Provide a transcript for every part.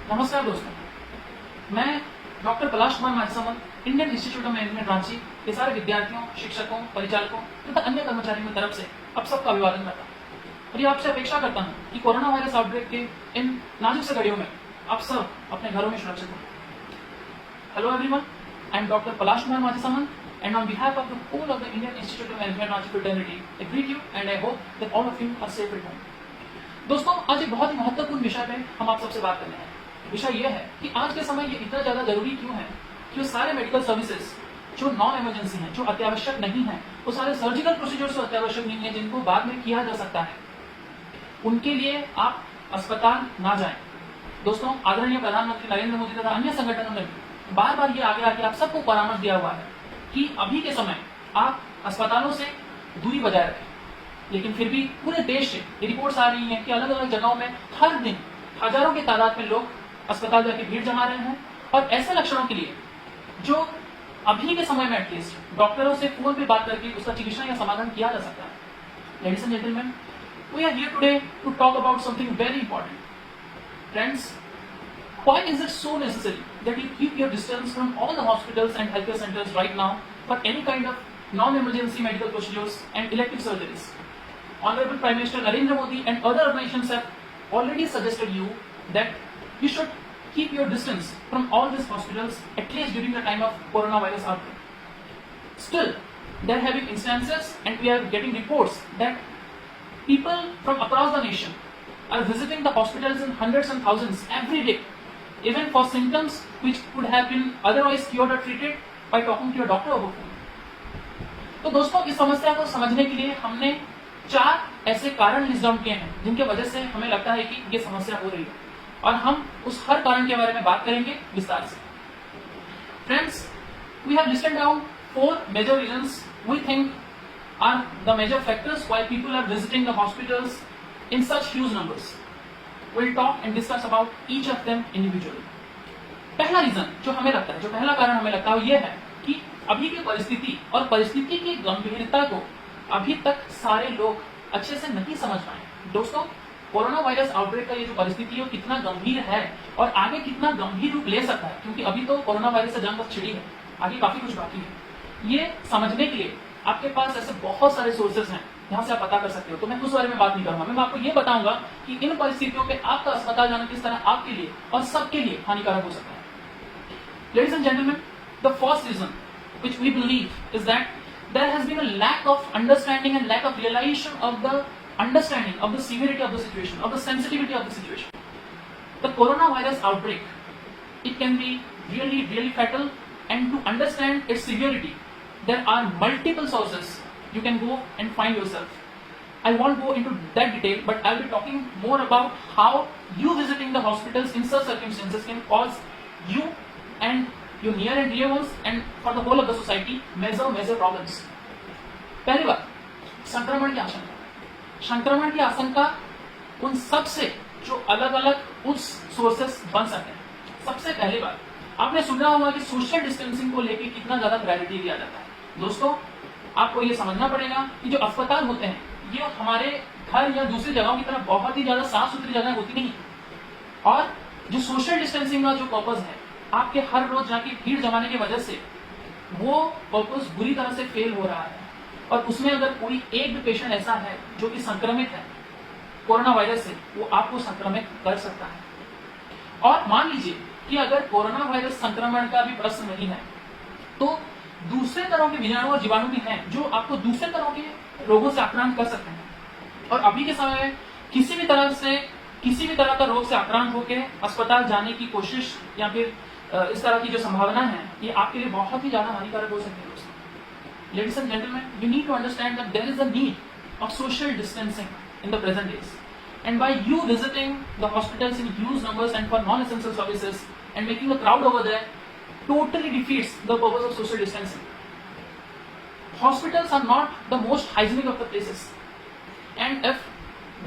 नमस्कार दोस्तों, मैं doctor Palash Kumar Mansaman, Indian Institute of Management Ranchi के सारे विद्यार्थियों, शिक्षकों, परिचालकों तथा अन्य कर्मचारियों की तरफ से आप सबका अभिवादन करता हूँ और ये आपसे अपेक्षा करता हूँ कि कोरोना वायरस आउटब्रेक के इन नाजुक से घड़ियों में आप सब अपने घरों में सुरक्षित हों। Hello everyone, I am doctor Palash Kumar Mansaman and on behalf of the whole of the Indian Institute of Management Ranchi fraternity, I greet you and I hope that all of you are safe at home. दोस्तों, आज एक बहुत ही महत्वपूर्ण विषय पे हम आप सबसे बात करने हैं। विषय यह है कि आज के समय ये इतना ज्यादा जरूरी क्यों है कि वो सारे मेडिकल सर्विसेज जो नॉन इमरजेंसी हैं, जो अत्यावश्यक नहीं है, वो सारे सर्जिकल प्रोसीजर्स जो अत्यावश्यक नहीं है, जिनको बाद में किया जा सकता है, उनके लिए आप अस्पताल ना जाएं। दोस्तों, आदरणीय प्रधानमंत्री नरेंद्र मोदी तथा अन्य संगठनों ने बार बार ये आगे आके आप सबको परामर्श दिया हुआ है कि अभी के समय आप अस्पतालों से दूरी बजाय रखें। लेकिन फिर भी पूरे देश से ये रिपोर्ट्स आ रही हैं कि अलग अलग जगहों में हर दिन हजारों की तादाद में लोग अस्पताल जाके भीड़ जमा रहे हैं और ऐसे लक्षणों के लिए जो अभी के समय में एटलीस्ट डॉक्टरों से फोन पे बात करके उसका चिकित्सा या समाधान किया जा सकता है। Ladies and gentleman, we are here today to talk about something very important. Friends, why is it so necessary that you keep your distance from all the hospitals and healthcare centers right now for any kind of non-emergency medical procedures and elective surgeries? Honorable Prime Minister Narendra Modi and other organizations have already suggested you that you should keep your distance from all these hospitals at least during the time of coronavirus outbreak. Still, there have been instances and we are getting reports that people from across the nation are visiting the hospitals in hundreds and thousands every day, even for symptoms which could have been otherwise cured or treated by talking to your doctor over phone. तो दोस्तों, इस समस्या को समझने के लिए हमने 4 ऐसे कारण लिस्ट डाउन किए हैं जिनके वजह से हमें लगता है कि ये समस्या हो रही है और हम उस हर कारण के बारे में बात करेंगे विस्तार से। Friends, we have listed down 4 major reasons we think are the major factors why people are visiting the hospitals in such huge numbers. We'll talk and discuss about each of them individually. पहला reason जो हमें लगता है, जो पहला कारण हमें लगता है, वो ये है कि अभी की परिस्थिति और परिस्थिति की गंभीरता को अभी तक सारे लोग अच्छे से नहीं समझ पाए। दोस्तों, कोरोना वायरस आउटब्रेक का ये जो परिस्थिति है वो कितना गंभीर है और आगे कितना गंभीर रूप ले सकता है, क्योंकि अभी तो कोरोना वायरस से जंग बस छिड़ी है, आगे काफी कुछ बाकी है। ये समझने के लिए आपके पास ऐसे बहुत सारे सोर्सेज हैं जहां से आप पता कर सकते हो। तो मैं उस बारे में बात नहीं करूंगा, मैं आपको ये बताऊंगा कि इन परिस्थितियों में आपका अस्पताल जाना किस तरह आपके लिए और सबके लिए हानिकारक हो सकता है। Ladies and gentlemen, the first reason which we believe is that there has been a lack of understanding and lack of realization of the understanding of the severity of the situation, of the sensitivity of the situation. The coronavirus outbreak, it can be really, really fatal, and to understand its severity, there are multiple sources you can go and find yourself. I won't go into that detail, but I'll be talking more about how you visiting the hospitals in such circumstances can cause you and your near and dear ones and for the whole of the society major problems. पहली बात, संक्रमण की आशंका। संक्रमण की आशंका उन सब से जो अलग अलग उस सोर्सेस बन सकते हैं। सबसे पहली बात, आपने सुना होगा कि सोशल डिस्टेंसिंग को लेकर कितना ज्यादा प्रायोरिटी दिया जाता है। दोस्तों, आपको ये समझना पड़ेगा कि जो अस्पताल होते हैं ये हमारे घर या दूसरी जगहों की तरह बहुत ही ज्यादा साफ सुथरी जगह होती नहीं, और जो सोशल डिस्टेंसिंग का जो पर्पज है, आपके हर रोज जाके भीड़ जमाने की वजह से वो पर्पज बुरी तरह से फेल हो रहा है। और उसमें अगर कोई एक भी पेशेंट ऐसा है जो कि संक्रमित है कोरोना वायरस से, वो आपको संक्रमित कर सकता है। और मान लीजिए कि अगर कोरोना वायरस संक्रमण का भी प्रश्न नहीं है, तो दूसरे तरह के विजाणु और जीवाणु भी हैं जो आपको दूसरे तरह के रोगों से आक्रांत कर सकते हैं। और अभी के समय में किसी भी तरह का रोग से आक्रांत होकर अस्पताल जाने की कोशिश या फिर इस तरह की जो संभावना है, ये आपके लिए बहुत ही ज्यादा हानिकारक हो सकती है। Ladies and gentlemen, you need to understand that there is a need of social distancing in the present days, and by you visiting the hospitals in huge numbers and for non-essential services and making a crowd over there totally defeats the purpose of social distancing. Hospitals are not the most hygienic of the places, and if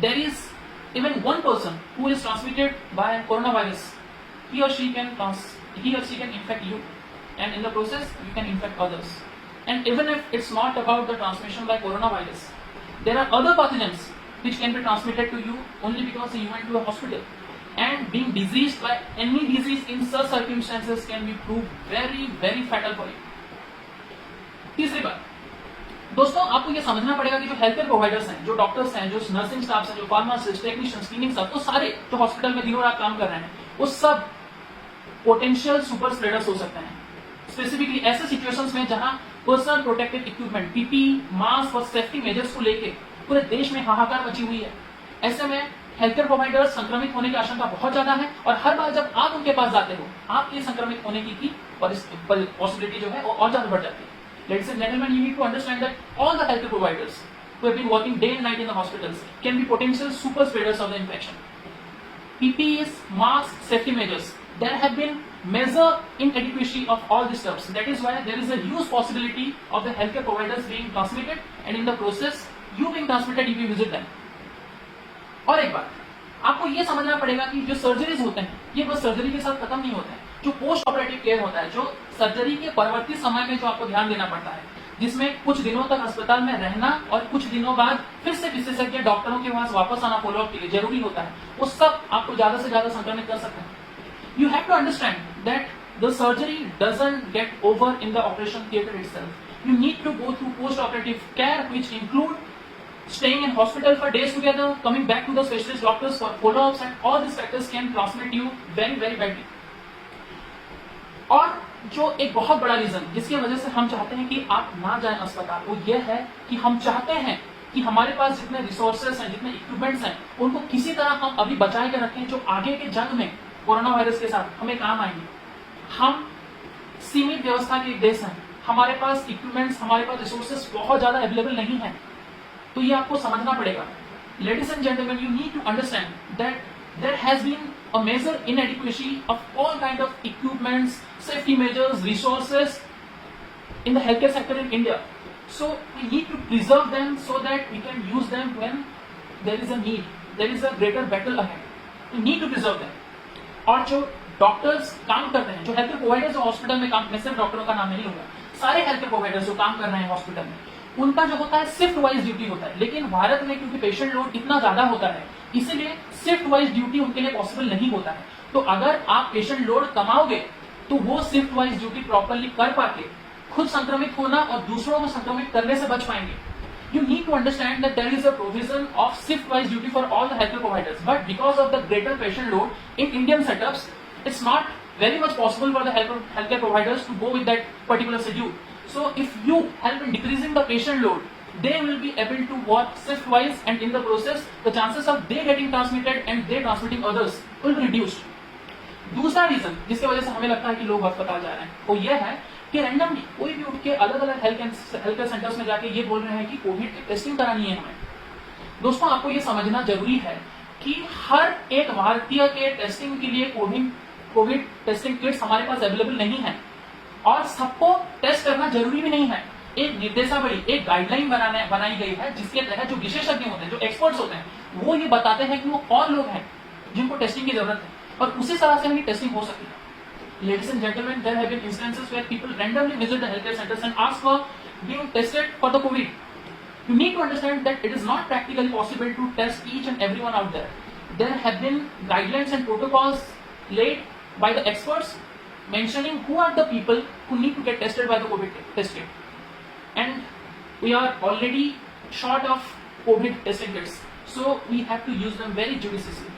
there is even one person who is transmitted by coronavirus, he or she can infect you, and in the process you can infect others. And even if it's not about the transmission by coronavirus, there are other pathogens which can be transmitted to you only because you went to a hospital. and being diseased by any disease in such circumstances can be proved very very fatal for you. तीसरी बात, दोस्तों आपको ये समझना पड़ेगा कि जो health care providers हैं, जो डॉक्टर्स हैं, जो नर्सिंग स्टाफ हैं, जो फार्मासिस्ट, टेक्नीशियंस, क्लीनिंग स्टाफ, तो सारे जो हॉस्पिटल में दिनों रात काम कर रहे हैं, वो सब पोटेंशियल सुपर स्प्रेडर्स हो सकते हैं। स्पेसिफिकली ऐसे सिचुएशंस में जहां personal protective equipment, PPE, mask और सेफ्टी मेजर्स को लेके पूरे देश में हाहाकार मची हुई है। ऐसे में हेल्थ केयर प्रोवाइडर्स संक्रमित होने की आशंका बहुत ज्यादा है और हर बार जब आप उनके पास जाते हो, आपके संक्रमित होने की पॉसिबिलिटी जो है वो और ज्यादा बढ़ जाती है। Ladies and gentlemen, you need to understand that all the healthcare providers who have been working day and night in the hospitals can be potential super spreaders of the infection. PPEs, masks, safety measures, there have been major inadequacy of all these steps. That is why there is a huge possibility of the healthcare providers being transmitted, and in the process, you being transmitted if you visit them. और एक बात, आपको ये समझना पड़ेगा कि जो surgeries होते हैं, ये बस सर्जरी के साथ खत्म नहीं होते हैं। जो पोस्ट ऑपरेटिव केयर होता है, जो सर्जरी के परवर्ती समय में जो आपको ध्यान देना पड़ता है, जिसमें कुछ दिनों तक अस्पताल में रहना और कुछ दिनों बाद फिर से विशेषज्ञ डॉक्टरों के पास वापस आना फॉलोअप के लिए जरूरी होता है, वो सब आपको ज्यादा से ज्यादा संक्रमित कर सकते हैं। You have to understand that the surgery doesn't get over in the operation theatre itself. You need to go through post operative care which include staying in hospital for days together, coming back to the specialist doctors for follow-ups, and all these factors can transmit you very very badly. और जो एक बहुत बड़ा reason जिसकी वजह से हम चाहते हैं कि आप ना जाएं अस्पताल, वो ये है कि हम चाहते हैं कि हमारे पास जितने रिसोर्सेस हैं, जितने इक्विपमेंट्स हैं, उनको किसी तरह हम अभी बचा के रखें, जो आगे के जंग में कोरोना वायरस के साथ हमें काम आएंगे। हम सीमित व्यवस्था के एक देश हैं, हमारे पास इक्विपमेंट्स, हमारे पास रिसोर्सेस बहुत ज्यादा अवेलेबल नहीं है, तो ये आपको समझना पड़ेगा। Ladies and gentleman, you need to understand that there has been a major inadequacy of all kind of equipments, safety measures, resources in the healthcare sector in India. So we need to preserve them so that we can use them when there is a need, there is a greater battle ahead. We need to preserve them. और जो doctors काम करते हैं, जो health care providers जो hospital में काम, मैं सिर्फ डॉक्टरों का नाम नहीं लूंगा, सारे हेल्थ केयर प्रोवाइडर्स जो काम कर रहे हैं हॉस्पिटल में, उनका जो होता है शिफ्ट वाइज ड्यूटी होता है। लेकिन भारत में क्योंकि पेशेंट लोड इतना ज्यादा होता है, इसीलिए शिफ्ट वाइज ड्यूटी उनके लिए पॉसिबल नहीं होता है। तो अगर आप पेशेंट लोड कमाओगे तो वो शिफ्ट वाइज ड्यूटी प्रॉपरली कर पाके खुद संक्रमित होना और दूसरों को संक्रमित करने से बच पाएंगे। You need to understand that there is a provision of shift-wise duty for all the healthcare providers, but because of the greater patient load in Indian setups, it's not very much possible for the healthcare providers to go with that particular schedule. So, if you help in decreasing the patient load, they will be able to work shift-wise, and in the process, the chances of they getting transmitted and they transmitting others will be reduced. दूसरा reason जिसकी वजह से हमें लगता है कि लोग अस्पताल जा रहे हैं, वो ये है कि रैंडमली कोई भी उठ के अलग अलग हेल्थ केयर सेंटर्स में जाके ये बोल रहे हैं कि कोविड की टेस्टिंग करानी है हमें। दोस्तों आपको ये समझना जरूरी है कि हर एक भारतीय के टेस्टिंग के लिए कोविड टेस्टिंग किट्स हमारे पास अवेलेबल नहीं है और सबको टेस्ट करना जरूरी भी नहीं है। एक निर्देशावली, एक गाइडलाइन बनाई गई है जिसके तहत जो विशेषज्ञ होते हैं, जो एक्सपर्ट्स होते हैं, वो ये बताते हैं कि वो कौन लोग हैं जिनको टेस्टिंग की जरूरत है और उसी तरह से हमें टेस्टिंग हो सकती है। Ladies and gentlemen, there have been instances where people randomly visit the healthcare centers and ask for being tested for the COVID. You need to understand that it is not practically possible to test each and everyone out there. There have been guidelines and protocols laid by the experts mentioning who are the people who need to get tested by the COVID test kit. And we are already short of COVID testing kits, so we have to use them very judiciously.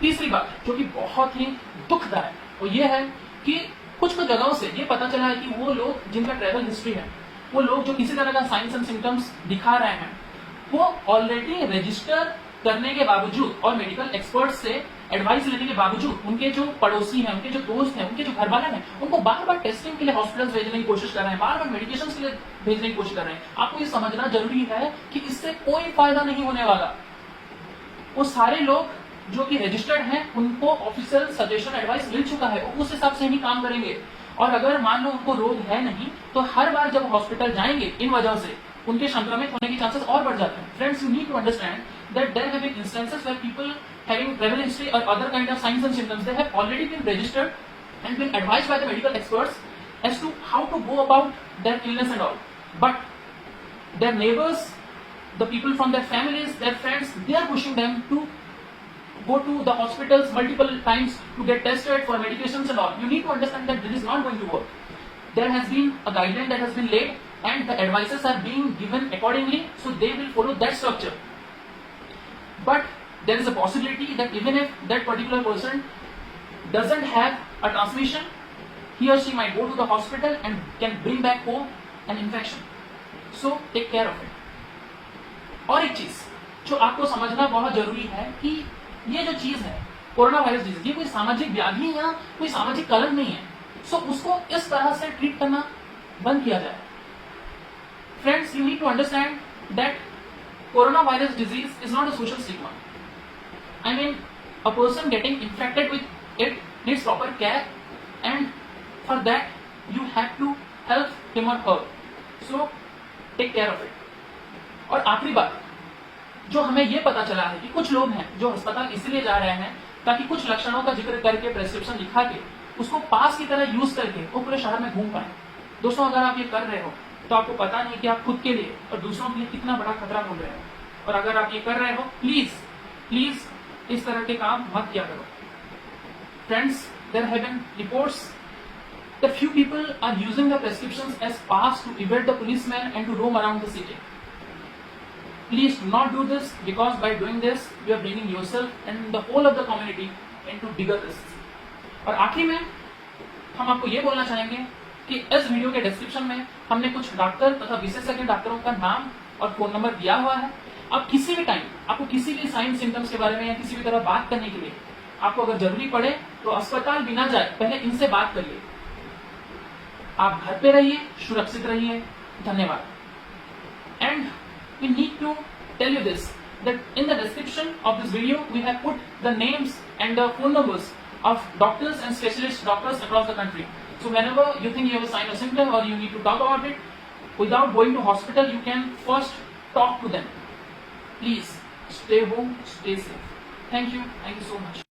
तीसरी बात जो कि बहुत ही दुखदायक, वो ये है कि कुछ जगहों से ये पता चला है कि वो लोग जिनका ट्रैवल हिस्ट्री है, वो लोग जो किसी तरह का साइंस एंड सिम्टम्स दिखा रहे हैं, वो ऑलरेडी रजिस्टर करने के बावजूद और मेडिकल एक्सपर्ट से एडवाइस लेने के बावजूद उनके जो पड़ोसी हैं, उनके जो दोस्त हैं, उनके जो घर वाले हैं, उनको बार बार टेस्टिंग के लिए हॉस्पिटल भेजने की कोशिश कर रहे हैं, बार बार मेडिकेशन के लिए भेजने की कोशिश कर रहे हैं। आपको ये समझना जरूरी है कि इससे कोई फायदा नहीं होने वाला। वो सारे लोग जो कि रजिस्टर्ड हैं, उनको ऑफिशियल सजेशन एडवाइस मिल चुका है, वो उस हिसाब से ही काम करेंगे। और अगर मान लो उनको रोग है नहीं, तो हर बार जब हॉस्पिटल जाएंगे इन वजह से उनके संक्रमित होने के चांसेस और बढ़ जाते हैं। Friends, you need to understand that there have been instances where people having travel history और other kind of science and symptoms, they have already been registered and been advised by the medical experts as to how to go about their illness and all, but their neighbours, the people from their families, their friends, they are pushing them to go to the hospitals multiple times to get tested for medications and all. You need to understand that this is not going to work. There has been a guideline that has been laid and the advices are being given accordingly, so they will follow that structure. But there is a possibility that even if that particular person doesn't have a transmission, he or she might go to the hospital and can bring back home an infection. So take care of it. और एक चीज जो आपको समझना बहुत जरूरी है कि ये जो चीज है कोरोना वायरस डिजीज, ये कोई सामाजिक व्याधि या कोई सामाजिक कलंक नहीं है. सो उसको इस तरह से ट्रीट करना बंद किया जाए. Friends, you need to understand that corona virus disease is not a social stigma. I mean, a person getting infected with it needs proper care, and for that you have to help him or her. So take care of it. और आखिरी बात, जो हमें ये पता चला है कि कुछ लोग हैं जो अस्पताल इसलिए जा रहे हैं ताकि कुछ लक्षणों का जिक्र करके प्रेस्क्रिप्शन लिखा के उसको पास की तरह यूज करके वो पूरे शहर में घूम पाए. दोस्तों, अगर आप ये कर रहे हो तो आपको पता नहीं कि आप खुद के लिए और दूसरों के लिए कितना बड़ा खतरा बोल रहे हो. और अगर आप ये कर रहे हो, प्लीज प्लीज इस तरह के काम मत किया करो. Friends, there have been reports that few people are using the prescriptions as pass to evade the policeman and to roam around the city. Please do not do this, because by doing this you are bringing yourself and the whole of the community into bigger risks. और आखिरी में हम आपको ये बोलना चाहेंगे कि इस वीडियो के डिस्क्रिप्शन में हमने कुछ डॉक्टर तथा विशेषज्ञ डॉक्टरों का नाम और फोन नंबर दिया हुआ है. आप किसी भी टाइम आपको किसी भी साइन सिम्टम्स के बारे में या किसी भी तरह बात करने के लिए आपको अगर जरूरी पड़े तो अस्पताल बिना जाए पहले इनसे बात करिए. आप घर पे रहिए, सुरक्षित रहिए. धन्यवाद. And we need to tell you this, that in the description of this video we have put the names and the phone numbers of doctors and specialist doctors across the country. So whenever you think you have a sign or symptom or you need to talk about it, without going to hospital, you can first talk to them. Please stay home, stay safe. Thank you so much.